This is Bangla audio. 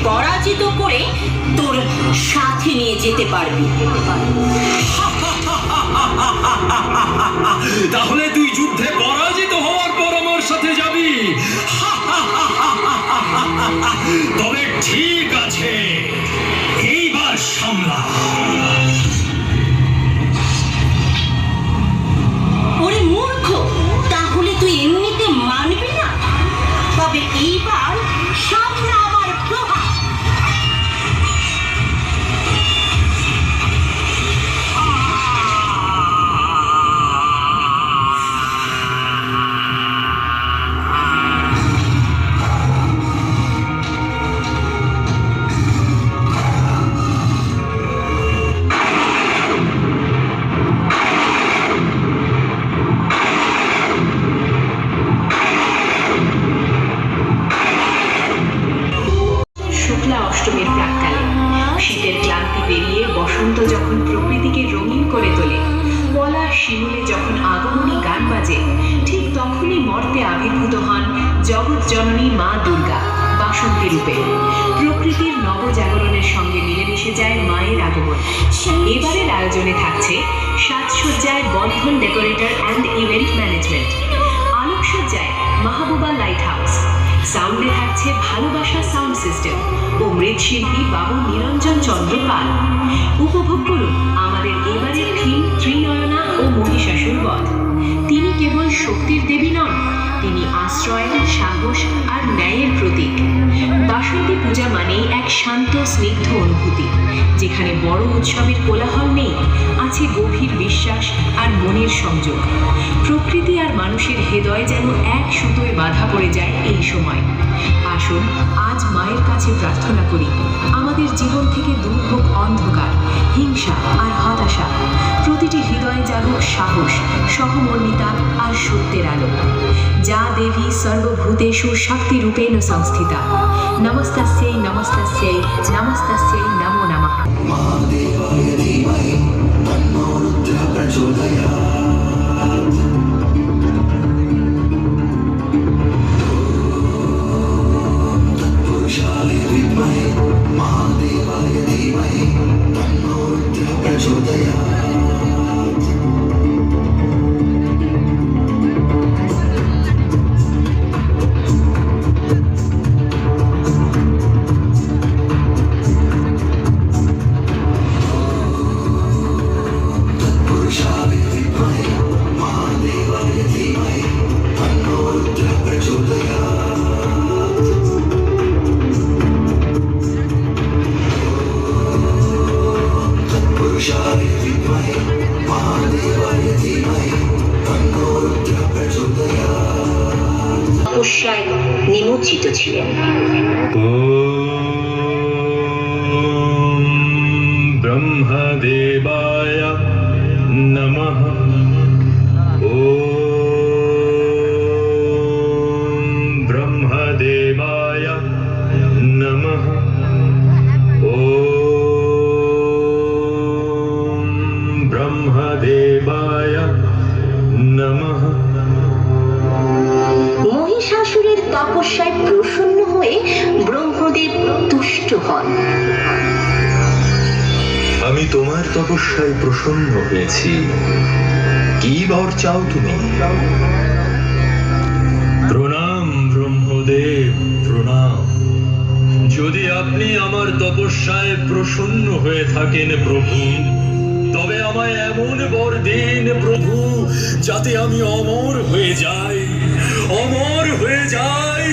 পরাজিত করে তোর সাথে নিয়ে যেতে পারবি। তাহলে তুই যুদ্ধে পরাজিত হওয়ার পর আমার সাথে যাবি? তবে ঠিক আছে, এইবার সামলা। ওরে মূর্খ, তাহলে তুই এমনিতে মানবি না? তবে এইবার সামনে আমার প্রভাব। অষ্টমীর প্রাক্কালে শীতের ক্লান্তি পেরিয়ে বসন্ত যখন প্রকৃতিকে রঙিন করে তোলে, পলাশ শিমুলে যখন আগমনী গান বাজে, ঠিক তখনই মর্তে আবির্ভূত হন জগৎ জননী মা দুর্গা বাসন্তী রূপে। প্রকৃতির নবজাগরণের সঙ্গে মিলেমিশে যায় মায়ের আগমন। এবারের আয়োজনে থাকছে সাজসজ্জায় Bandhan decorator and event management, আলোকসজ্জায় মাহবুবা লাইট হাউস, সাউন্ডে থাকছে ভালোবাসা সাউন্ড সিস্টেম ও মৃৎশিল্পী বাবু নিরঞ্জন চন্দ্র পাল। উপভোগ করুন আমাদের এবারের থিম ত্রিনয়না ও মহিষাসুর বধ। তিনি কেবল শক্তির দেবী নন, তিনি আশ্রয়, সাহস আর ন্যায়ের প্রতীক। বাসন্তী পূজা মানেই এক শান্ত স্নিগ্ধ অনুভূতি, যেখানে বড় উৎসবের কোলাহল নেই, আছে গভীর বিশ্বাস আর মনের সংযোগ। প্রকৃতি আর মানুষের হৃদয় যেন এক সুতোয় বাঁধা পড়ে যায় এই সময়। আসুন আজ মায়ের কাছে প্রার্থনা করি, আমাদের জীবন থেকে দূর হোক অন্ধকার, হিংসা আর হতাশা। প্রতিটি হৃদয়ে জাগুক সাহস, সহমর্মিতা আর সত্যের আলো। যা দেবী সর্বভূতেষু শক্তিরূপেণ সংস্থিতা। নমস্তস্যৈ নমস্তস্যৈ নমস্তস্যৈ নমো নমঃ। মা দেবায় ধীমহি তন্নো রুদ্রঃ প্রচোদয়াৎ। তৎপুরুষায় বিদ্মহে মা দেবায় ধীমহি তন্নো রুদ্রঃ প্রচোদয়াৎ। তপস্যায় নিমজ্জিত ছিলেন। ওম ব্রহ্মদেবায় নমঃ। ওম ব্রহ্মদেবায় নমঃ। ওম ব্রহ্মদেবায় নমঃ। মহিষাসুরের তপস্যায় প্রসন্ন হয়ে ব্রহ্মদেব তুষ্ট হন। আমি তোমার তপস্যায় প্রসন্ন হয়েছি, কি বর চাও তুমি? প্রণাম ব্রহ্মদেব, প্রণাম। যদি আপনি আমার তপস্যায় প্রসন্ন হয়ে থাকেন প্রভু, তবে আমায় এমন বর দিন প্রভু, যাতে আমি অমর হয়ে যাই, অমর হয়ে যাই